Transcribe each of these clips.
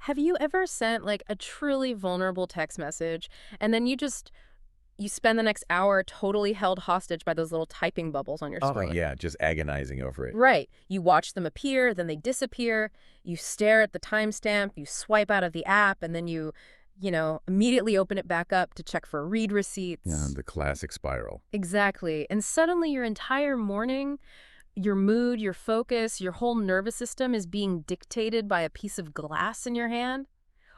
Have you ever sent like a truly vulnerable text message and then you spend the next hour totally held hostage by those little typing bubbles on your Oh, screen? yeah, just agonizing over it. Right. You watch them appear, then they disappear. You stare at the timestamp, you swipe out of the app, and then you immediately open it back up to check for read Yeah, receipts. the classic spiral. Exactly. And suddenly your entire morning, your mood, your focus, your whole nervous system is being dictated by a piece of glass in your hand.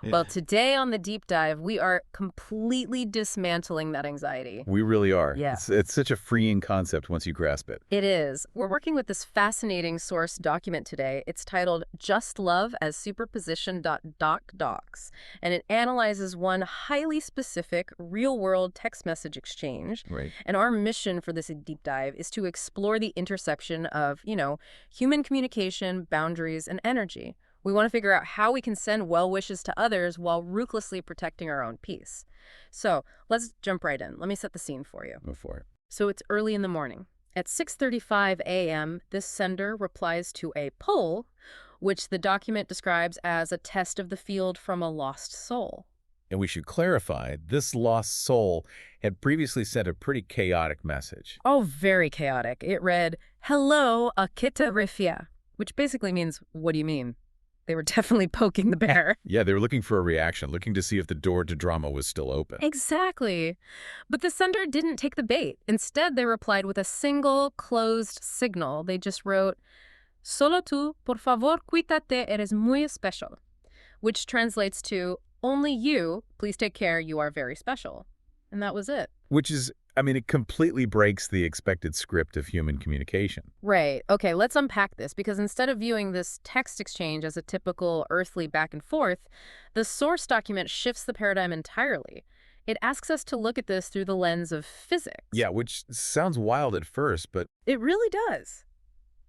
Well, Yeah. today on the deep dive, we are completely dismantling that anxiety. We really are. Yeah. It's such a freeing concept once you grasp it. It is. We're working with this fascinating source document today. It's titled Just Love as Superposition.docdocs, and it analyzes one highly specific real-world text message exchange. Right. And our mission for this deep dive is to explore the intersection of, human communication, boundaries, and energy. We want to figure out how we can send well wishes to others while ruthlessly protecting our own peace. So let's jump right in. Let me set the scene for you. Before it. So it's early in the morning. At 6:35 a.m., this sender replies to a poll, which the document describes as a test of the field from a lost soul. And we should clarify, this lost soul had previously sent a pretty chaotic message. Oh, very chaotic. It read, "Hello, Akita Rifia," which basically means, what do you mean? They were definitely poking the bear. Yeah, they were looking for a reaction, looking to see if the door to drama was still open. Exactly. But the sender didn't take the bait. Instead, they replied with a single closed signal. They just wrote, "Solo tú, por favor, cuídate, eres muy especial," which translates to, "Only you, please take care, you are very special." And that was it. Which is, it completely breaks the expected script of human communication. Right. Okay, let's unpack this, because instead of viewing this text exchange as a typical earthly back and forth, the source document shifts the paradigm entirely. It asks us to look at this through the lens of physics. Yeah, which sounds wild at first, but It really does.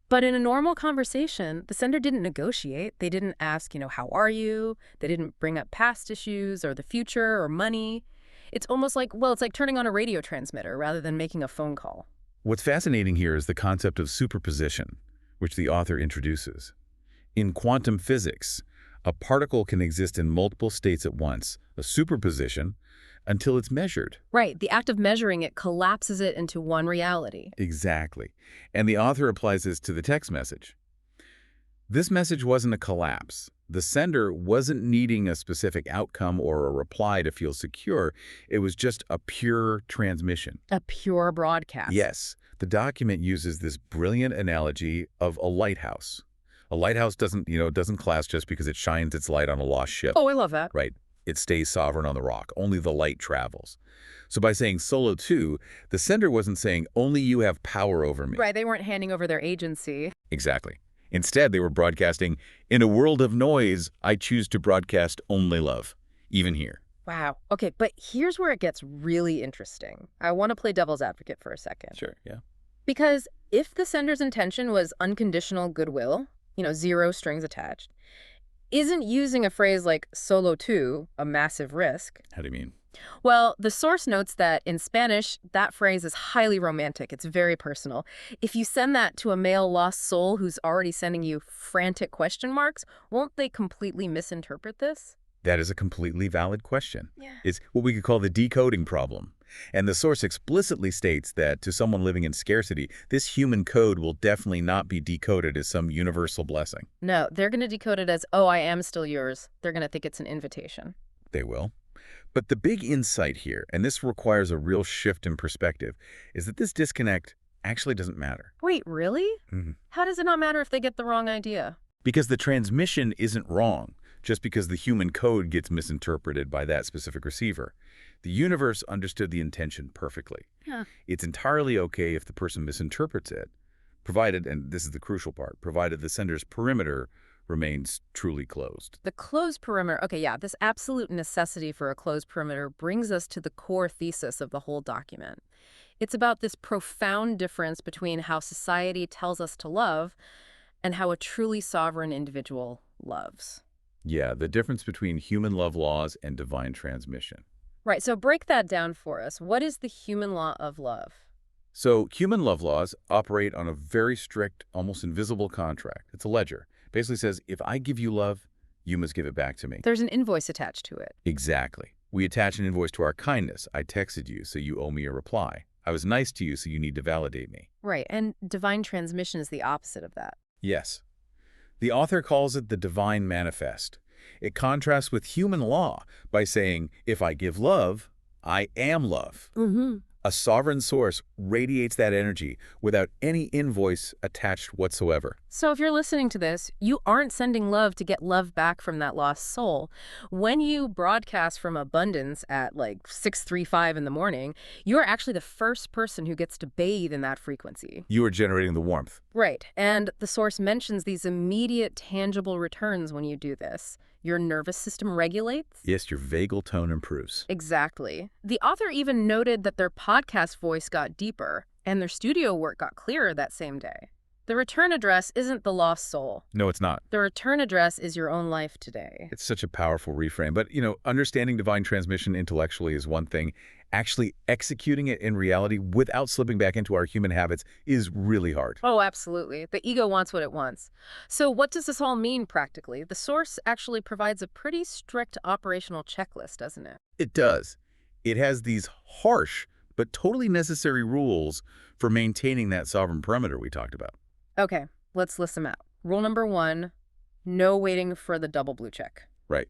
But in a normal conversation, the sender didn't negotiate. They didn't ask, how are you? They didn't bring up past issues or the future or money. It's almost like, it's like turning on a radio transmitter rather than making a phone call. what's fascinating here is the concept of superposition, which the author introduces. In quantum physics, a particle can exist in multiple states at once, a superposition, until it's measured. Right. The act of measuring it collapses it into one reality. Exactly. And the author applies this to the text message. This message wasn't a collapse. The sender wasn't needing a specific outcome or a reply to feel secure. It was just a pure transmission. A pure broadcast. Yes, the document uses this brilliant analogy of a lighthouse. A lighthouse doesn't collapse just because it shines its light on a lost ship. Oh, I love that. Right. It stays sovereign on the rock. Only the light travels. So by saying solo two, the sender wasn't saying only you have power over me. Right. They weren't handing over their agency. Exactly. Instead, they were broadcasting, in a world of noise, I choose to broadcast only love, even here. Wow. Okay, but here's where it gets really interesting. I want to play devil's advocate for a second. Sure, yeah. Because if the sender's intention was unconditional goodwill, zero strings attached, isn't using a phrase like solo tú a massive risk? How do you mean? Well, the source notes that in Spanish, that phrase is highly romantic. It's very personal. If you send that to a male lost soul who's already sending you frantic question marks, won't they completely misinterpret this? That is a completely valid question. Yeah. It's what we could call the decoding problem. And the source explicitly states that to someone living in scarcity, this human code will definitely not be decoded as some universal blessing. No, they're going to decode it as, oh, I am still yours. They're going to think it's an invitation. They will. But the big insight here, and this requires a real shift in perspective, is that this disconnect actually doesn't matter. Wait, really? Mm-hmm. How does it not matter if they get the wrong idea? Because the transmission isn't wrong, just because the human code gets misinterpreted by that specific receiver. The universe understood the intention perfectly. Yeah. It's entirely okay if the person misinterprets it, provided, and this is the crucial part, provided the sender's perimeter remains truly closed. The closed perimeter, okay, yeah, this absolute necessity for a closed perimeter brings us to the core thesis of the whole document. It's about this profound difference between how society tells us to love and how a truly sovereign individual loves. Yeah, the difference between human love laws and divine transmission. Right, so break that down for us. What is the human law of love? So human love laws operate on a very strict, almost invisible contract. It's a ledger. Basically says, if I give you love, You must give it back to me. There's an invoice attached to it. Exactly. We attach an invoice to our kindness. I texted you, so you owe me a reply. I was nice to you, so you need to validate me. Right, and divine transmission is the opposite of that. Yes. The author calls it the divine manifest. It contrasts with human law by saying, if I give love, I am love. Mm-hmm. A sovereign source radiates that energy without any invoice attached whatsoever. So if you're listening to this, you aren't sending love to get love back from that lost soul. When you broadcast from abundance at like 6:35 in the morning, you're actually the first person who gets to bathe in that frequency. You are generating the warmth. Right, and the source mentions these immediate tangible returns when you do this. Your nervous system regulates. Yes, your vagal tone improves. Exactly. The author even noted that their podcast voice got deeper and their studio work got clearer that same day. The return address isn't the lost soul. No, it's not. The return address is your own life today. It's such a powerful reframe. But, understanding divine transmission intellectually is one thing. Actually executing it in reality without slipping back into our human habits is really hard. Oh, absolutely. The ego wants what it wants. So what does this all mean practically? The source actually provides a pretty strict operational checklist, doesn't it? It does. It has these harsh but totally necessary rules for maintaining that sovereign perimeter we talked about. Okay, let's list them out. Rule number 1, no waiting for the double blue check. Right.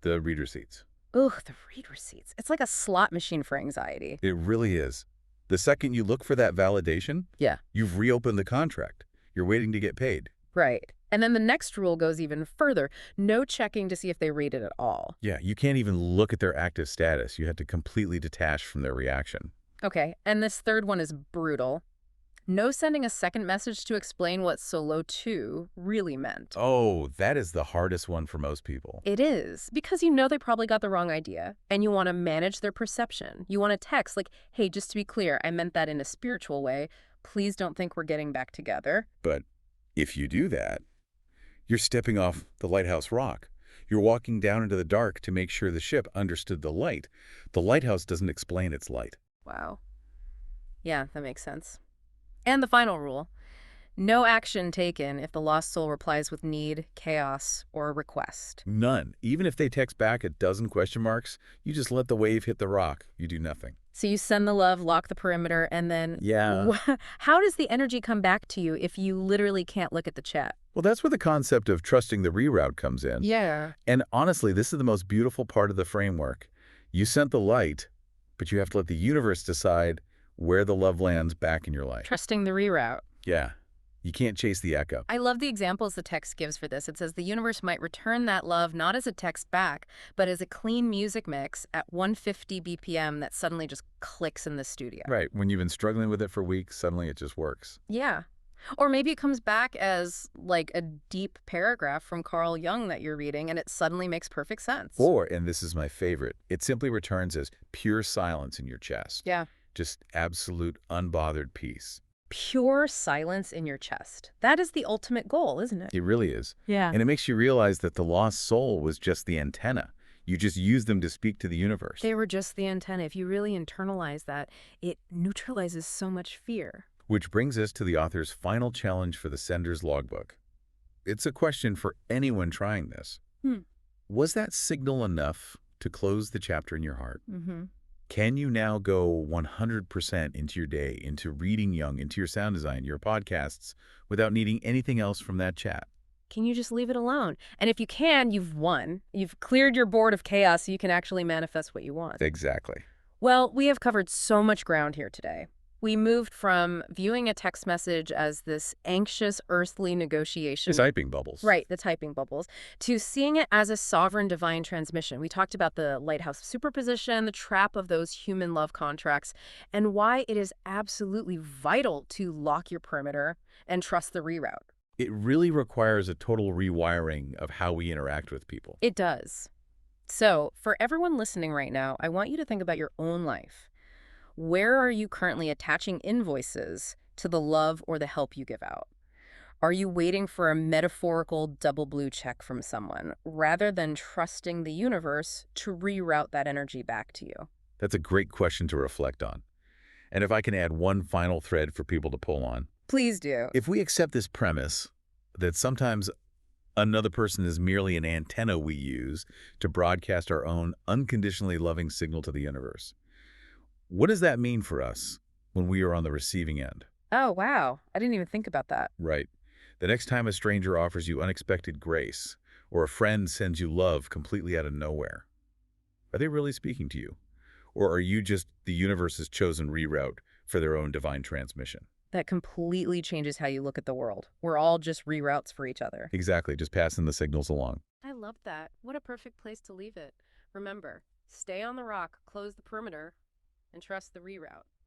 The read receipts. Ugh, the read receipts. It's like a slot machine for anxiety. It really is. The second you look for that validation, Yeah. you've reopened the contract. You're waiting to get paid. Right. And then the next rule goes even further. No checking to see if they read it at all. Yeah, you can't even look at their active status. You have to completely detach from their reaction. Okay, and this third one is brutal. No sending a second message to explain what solo 2 really meant. Oh, that is the hardest one for most people. It is, because you know they probably got the wrong idea, and you want to manage their perception. You want to text like, hey, just to be clear, I meant that in a spiritual way. Please don't think we're getting back together. But if you do that, you're stepping off the lighthouse rock. You're walking down into the dark to make sure the ship understood the light. The lighthouse doesn't explain its light. Wow. Yeah, that makes sense. And the final rule, no action taken if the lost soul replies with need, chaos, or a request. None. Even if they text back a dozen question marks, you just let the wave hit the rock. You do nothing. So you send the love, lock the perimeter, and then... Yeah. How does the energy come back to you if you literally can't look at the chat? Well, that's where the concept of trusting the reroute comes in. Yeah. And honestly, this is the most beautiful part of the framework. You sent the light, but you have to let the universe decide where the love lands back in your life. Trusting the reroute. Yeah. You can't chase the echo. I love the examples the text gives for this. It says the universe might return that love not as a text back, but as a clean music mix at 150 BPM that suddenly just clicks in the studio. Right. When you've been struggling with it for weeks, suddenly it just works. Yeah. Or maybe it comes back as like a deep paragraph from Carl Jung that you're reading and it suddenly makes perfect sense. Or, and this is my favorite, it simply returns as pure silence in your chest. Yeah. Just absolute unbothered peace. Pure silence in your chest. That is the ultimate goal, isn't it? It really is. Yeah. And it makes you realize that the lost soul was just the antenna. You just used them to speak to the universe. They were just the antenna. If you really internalize that, it neutralizes so much fear. Which brings us to the author's final challenge for the sender's logbook. It's a question for anyone trying this. Was that signal enough to close the chapter in your heart? Mm-hmm. Can you now go 100% into your day, into reading Jung, into your sound design, your podcasts, without needing anything else from that chat? Can you just leave it alone? And if you can, you've won. You've cleared your board of chaos so you can actually manifest what you want. Exactly. Well, we have covered so much ground here today. We moved from viewing a text message as this anxious earthly negotiation. The typing bubbles. Right, the typing bubbles. To seeing it as a sovereign divine transmission. We talked about the lighthouse superposition, the trap of those human love contracts, and why it is absolutely vital to lock your perimeter and trust the reroute. It really requires a total rewiring of how we interact with people. It does. So, for everyone listening right now, I want you to think about your own life. Where are you currently attaching invoices to the love or the help you give out? Are you waiting for a metaphorical double blue check from someone rather than trusting the universe to reroute that energy back to you? That's a great question to reflect on. And if I can add one final thread for people to pull on. Please do. If we accept this premise that sometimes Another person is merely an antenna we use to broadcast our own unconditionally loving signal to the universe. What does that mean for us when we are on the receiving end? Oh, wow. I didn't even think about that. Right. The next time a stranger offers you unexpected grace, or a friend sends you love completely out of nowhere, are they really speaking to you? Or are you just the universe's chosen reroute for their own divine transmission? That completely changes how you look at the world. We're all just reroutes for each other. Exactly, just passing the signals along. I love that. What a perfect place to leave it. Remember, stay on the rock, close the perimeter, and trust the reroute.